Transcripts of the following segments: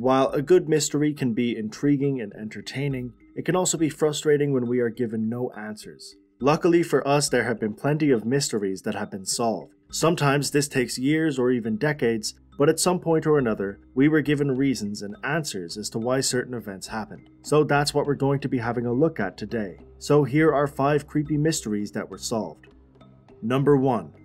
While a good mystery can be intriguing and entertaining, it can also be frustrating when we are given no answers. Luckily for us, there have been plenty of mysteries that have been solved. Sometimes this takes years or even decades, but at some point or another, we were given reasons and answers as to why certain events happened. So that's what we're going to be having a look at today. So here are 5 creepy mysteries that were solved. Number 1.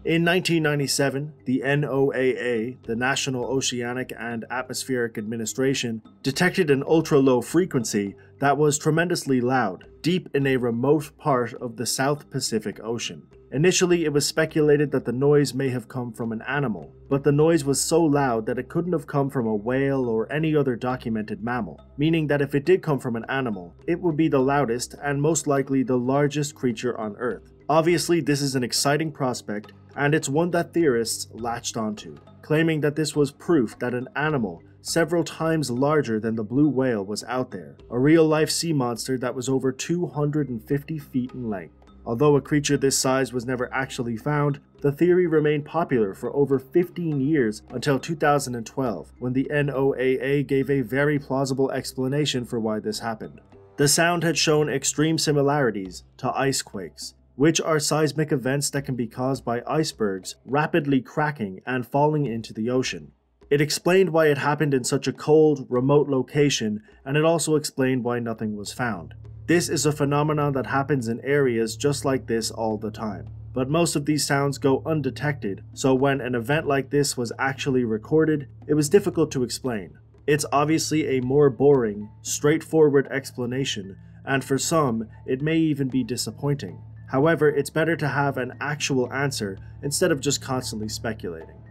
In 1997, the NOAA, the National Oceanic and Atmospheric Administration, detected an ultra-low frequency that was tremendously loud, deep in a remote part of the South Pacific Ocean. Initially, it was speculated that the noise may have come from an animal, but the noise was so loud that it couldn't have come from a whale or any other documented mammal, meaning that if it did come from an animal, it would be the loudest and most likely the largest creature on Earth. Obviously, this is an exciting prospect, and it's one that theorists latched onto, claiming that this was proof that an animal several times larger than the blue whale was out there, a real-life sea monster that was over 250 feet in length. Although a creature this size was never actually found, the theory remained popular for over 15 years until 2012, when the NOAA gave a very plausible explanation for why this happened. The sound had shown extreme similarities to ice quakes, which are seismic events that can be caused by icebergs rapidly cracking and falling into the ocean. It explained why it happened in such a cold, remote location, and it also explained why nothing was found. This is a phenomenon that happens in areas just like this all the time, but most of these sounds go undetected, so when an event like this was actually recorded, it was difficult to explain. It's obviously a more boring, straightforward explanation, and for some, it may even be disappointing. However, it's better to have an actual answer instead of just constantly speculating.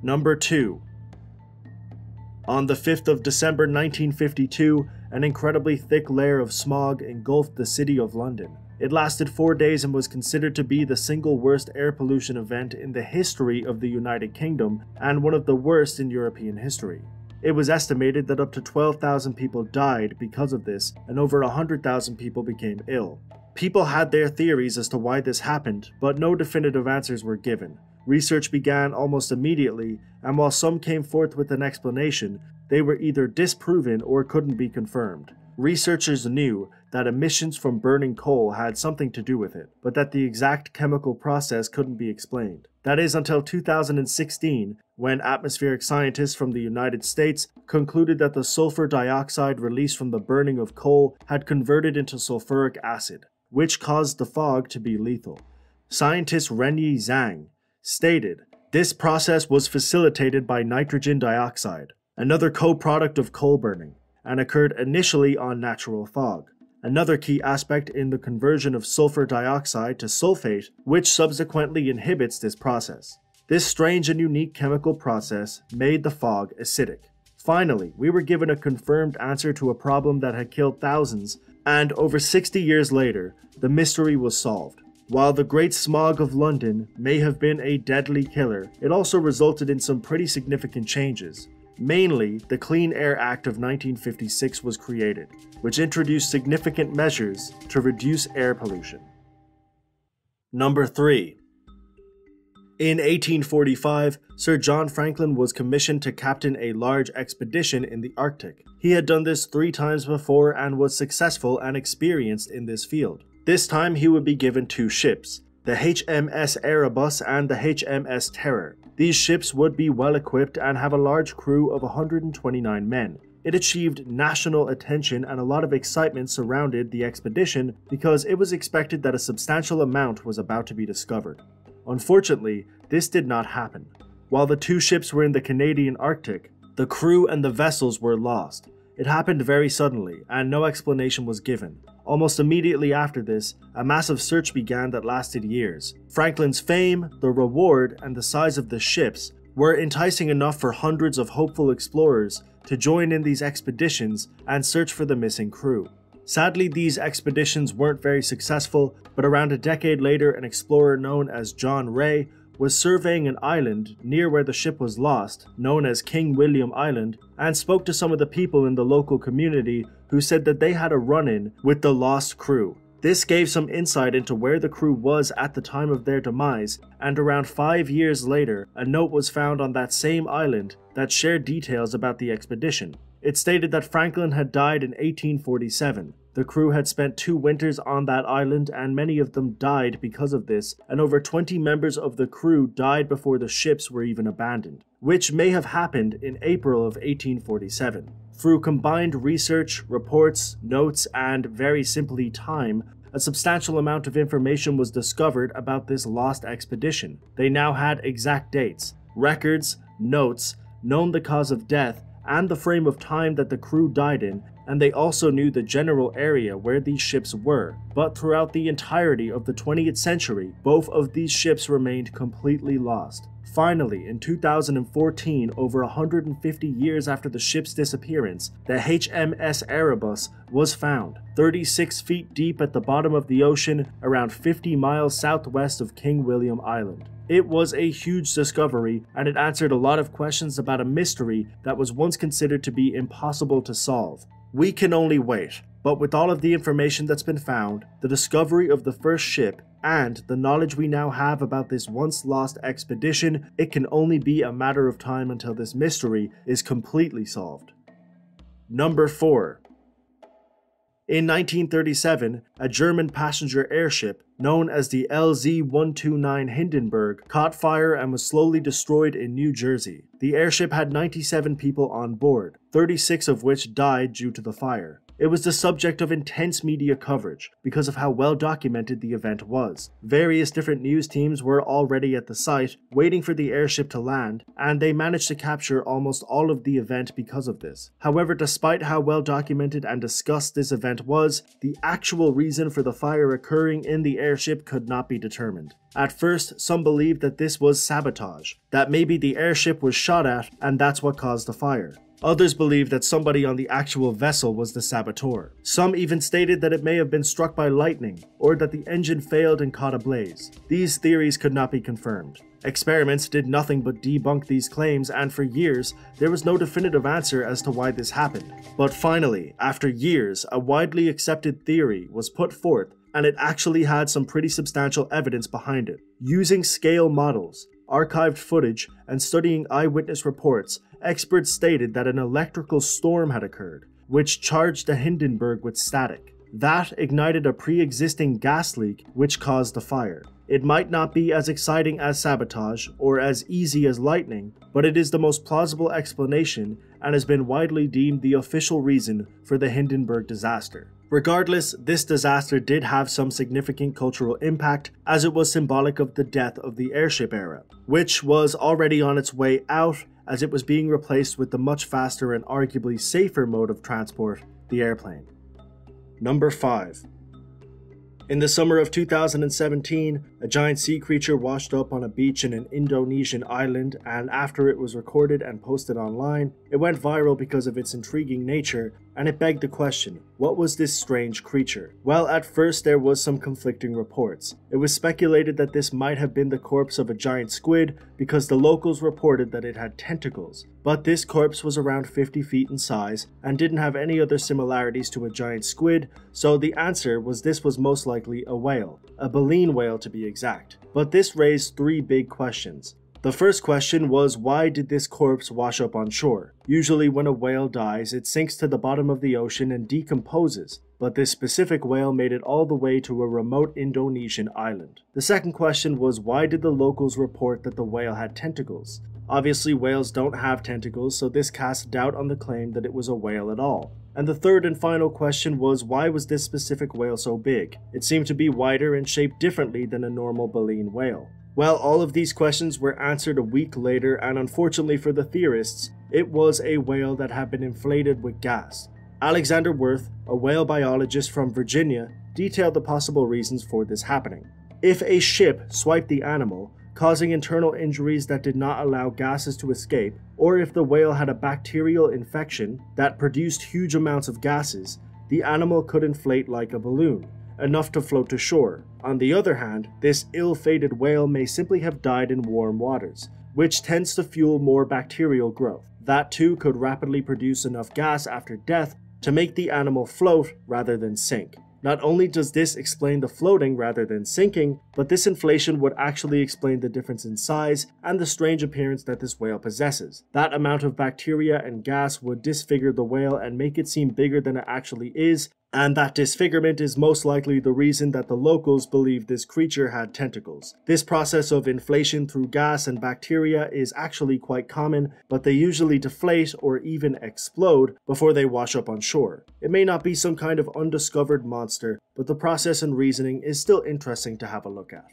Number 2. On the 5th of December 1952, an incredibly thick layer of smog engulfed the city of London. It lasted 4 days and was considered to be the single worst air pollution event in the history of the United Kingdom and one of the worst in European history. It was estimated that up to 12,000 people died because of this, and over 100,000 people became ill. People had their theories as to why this happened, but no definitive answers were given. Research began almost immediately, and while some came forth with an explanation, they were either disproven or couldn't be confirmed. Researchers knew that emissions from burning coal had something to do with it, but that the exact chemical process couldn't be explained. That is until 2016, when atmospheric scientists from the United States concluded that the sulfur dioxide released from the burning of coal had converted into sulfuric acid, which caused the fog to be lethal. Scientist Renyi Zhang stated, "This process was facilitated by nitrogen dioxide, another co-product of coal burning, and occurred initially on natural fog, another key aspect in the conversion of sulfur dioxide to sulfate, which subsequently inhibits this process. This strange and unique chemical process made the fog acidic." Finally, we were given a confirmed answer to a problem that had killed thousands, and over 60 years later, the mystery was solved. While the Great Smog of London may have been a deadly killer, it also resulted in some pretty significant changes. Mainly, the Clean Air Act of 1956 was created, which introduced significant measures to reduce air pollution. Number 3. In 1845, Sir John Franklin was commissioned to captain a large expedition in the Arctic. He had done this 3 times before and was successful and experienced in this field. This time he would be given 2 ships, the HMS Erebus and the HMS Terror. These ships would be well equipped and have a large crew of 129 men. It achieved national attention, and a lot of excitement surrounded the expedition because it was expected that a substantial amount was about to be discovered. Unfortunately, this did not happen. While the 2 ships were in the Canadian Arctic, the crew and the vessels were lost. It happened very suddenly, and no explanation was given. Almost immediately after this, a massive search began that lasted years. Franklin's fame, the reward, and the size of the ships were enticing enough for hundreds of hopeful explorers to join in these expeditions and search for the missing crew. Sadly, these expeditions weren't very successful, but around a decade later, an explorer known as John Ray was surveying an island near where the ship was lost, known as King William Island, and spoke to some of the people in the local community who said that they had a run-in with the lost crew. This gave some insight into where the crew was at the time of their demise, and around 5 years later, a note was found on that same island that shared details about the expedition. It stated that Franklin had died in 1847. The crew had spent 2 winters on that island, and many of them died because of this, and over 20 members of the crew died before the ships were even abandoned, which may have happened in April of 1847. Through combined research, reports, notes, and very simply time, a substantial amount of information was discovered about this lost expedition. They now had exact dates, records, notes, known the cause of death, and the frame of time that the crew died in, and they also knew the general area where these ships were. But throughout the entirety of the 20th century, both of these ships remained completely lost. Finally, in 2014, over 150 years after the ship's disappearance, the HMS Erebus was found, 36 feet deep at the bottom of the ocean, around 50 miles southwest of King William Island. It was a huge discovery, and it answered a lot of questions about a mystery that was once considered to be impossible to solve. We can only wait, but with all of the information that's been found, the discovery of the first ship, and the knowledge we now have about this once lost expedition, it can only be a matter of time until this mystery is completely solved. Number 4. In 1937, a German passenger airship known as the LZ-129 Hindenburg caught fire and was slowly destroyed in New Jersey. The airship had 97 people on board, 36 of which died due to the fire. It was the subject of intense media coverage because of how well documented the event was. Various different news teams were already at the site, waiting for the airship to land, and they managed to capture almost all of the event because of this. However, despite how well documented and discussed this event was, the actual reason for the fire occurring in the airship could not be determined. At first, some believed that this was sabotage, that maybe the airship was shot at and that's what caused the fire. Others believed that somebody on the actual vessel was the saboteur. Some even stated that it may have been struck by lightning, or that the engine failed and caught ablaze. These theories could not be confirmed. Experiments did nothing but debunk these claims, and for years, there was no definitive answer as to why this happened. But finally, after years, a widely accepted theory was put forth, and it actually had some pretty substantial evidence behind it. Using scale models, archived footage, and studying eyewitness reports, experts stated that an electrical storm had occurred, which charged the Hindenburg with static. That ignited a pre-existing gas leak which caused the fire. It might not be as exciting as sabotage or as easy as lightning, but it is the most plausible explanation and has been widely deemed the official reason for the Hindenburg disaster. Regardless, this disaster did have some significant cultural impact, as it was symbolic of the death of the airship era, which was already on its way out as it was being replaced with the much faster and arguably safer mode of transport, the airplane. Number 5. In the summer of 2017, a giant sea creature washed up on a beach in an Indonesian island, and after it was recorded and posted online, it went viral because of its intriguing nature, and it begged the question, what was this strange creature? Well, at first there was some conflicting reports. It was speculated that this might have been the corpse of a giant squid because the locals reported that it had tentacles, but this corpse was around 50 feet in size and didn't have any other similarities to a giant squid, so the answer was this was most likely a whale, a baleen whale to be exact. But this raised 3 big questions. The first question was, why did this corpse wash up on shore? Usually when a whale dies, it sinks to the bottom of the ocean and decomposes, but this specific whale made it all the way to a remote Indonesian island. The second question was, why did the locals report that the whale had tentacles? Obviously, whales don't have tentacles, so this cast doubt on the claim that it was a whale at all. And the third and final question was, why was this specific whale so big? It seemed to be wider and shaped differently than a normal baleen whale. Well, all of these questions were answered a week later, and unfortunately for the theorists, it was a whale that had been inflated with gas. Alexander Worth, a whale biologist from Virginia, detailed the possible reasons for this happening. If a ship swiped the animal, causing internal injuries that did not allow gases to escape, or if the whale had a bacterial infection that produced huge amounts of gases, the animal could inflate like a balloon, enough to float to shore. On the other hand, this ill-fated whale may simply have died in warm waters, which tends to fuel more bacterial growth. That too could rapidly produce enough gas after death to make the animal float rather than sink. Not only does this explain the floating rather than sinking, but this inflation would actually explain the difference in size and the strange appearance that this whale possesses. That amount of bacteria and gas would disfigure the whale and make it seem bigger than it actually is, and that disfigurement is most likely the reason that the locals believe this creature had tentacles. This process of inflation through gas and bacteria is actually quite common, but they usually deflate or even explode before they wash up on shore. It may not be some kind of undiscovered monster, but the process and reasoning is still interesting to have a look at.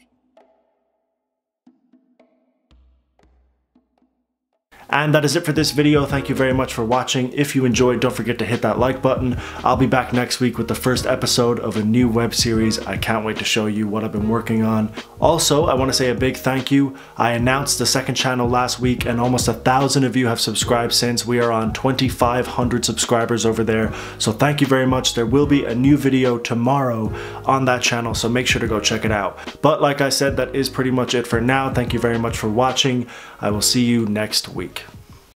And that is it for this video. Thank you very much for watching. If you enjoyed, don't forget to hit that like button. I'll be back next week with the first episode of a new web series. I can't wait to show you what I've been working on. Also, I want to say a big thank you. I announced the second channel last week and almost 1,000 of you have subscribed since. We are on 2,500 subscribers over there. So thank you very much. There will be a new video tomorrow on that channel, so make sure to go check it out. But like I said, that is pretty much it for now. Thank you very much for watching. I will see you next week.